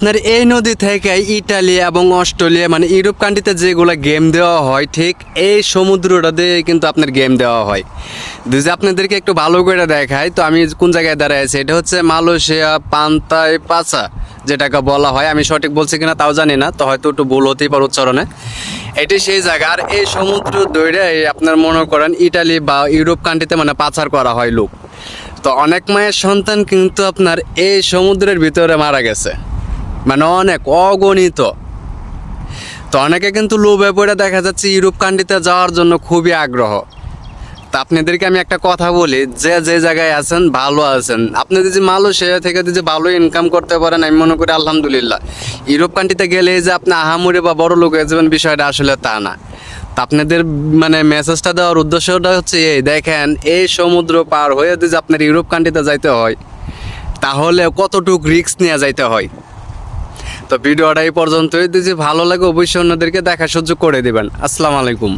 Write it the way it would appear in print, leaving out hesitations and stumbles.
আপনার এই নদী থেকে ইটালি এবং অস্ট্রেলিয়া মানে ইউরোপ কান্ট্রিতে যেগুলো গেম দেওয়া হয় ঠিক এই সমুদ্রটা দিয়ে কিন্তু আপনার গেম দেওয়া হয়। যদি আপনাদেরকে একটু ভালো করে দেখাই তো আমি কোন জায়গায় দাঁড়ায় আছি, এটা হচ্ছে মালয়েশিয়া পান্তাই পাচা যেটাকে বলা হয়। আমি সঠিক বলছি কিনা তাও জানি না, তো হয়তো একটু ভুল হতেই পারে উচ্চারণে। এটি সেই জায়গা, আর এই সমুদ্র দৈরে আপনার মনে করেন ইটালি বা ইউরোপ কান্ট্রিতে মানে পাচার করা হয় লোক। তো অনেক মায়ের সন্তান কিন্তু আপনার এই সমুদ্রের ভিতরে মারা গেছে, মানে অনেক অগণিত। তো অনেকে কিন্তু লোভে পড়ে দেখা যাচ্ছে ইউরোপ কান্ট্রিতে যাওয়ার জন্য খুবই আগ্রহ। তা আপনাদেরকে আমি একটা কথা বলি, যে যে জায়গায় আছেন ভালো আছেন, আপনি যদি মালয়েশিয়া থেকে যদি ভালো ইনকাম করতে পারেন আমি মনে করি আলহামদুলিল্লাহ। ইউরোপ কান্ট্রিতে গেলে যে আপনি আহামরি বা বড় লোক হয়ে যাবেন বিষয়টা আসলে তা না। তা আপনাদের মানে মেসেজটা দেওয়ার উদ্দেশ্যটা হচ্ছে এই দেখেন, এই সমুদ্র পার হয়ে যদি আপনার ইউরোপ কান্ট্রিতে যাইতে হয় তাহলে কতটুকু রিস্ক নিয়ে যাইতে হয়। তো ভিডিওটা এই পর্যন্তই, যদি ভালো লাগে অবশ্যই অন্যদেরকে দেখার সুযোগ করে দিবেন। আসসালামু আলাইকুম।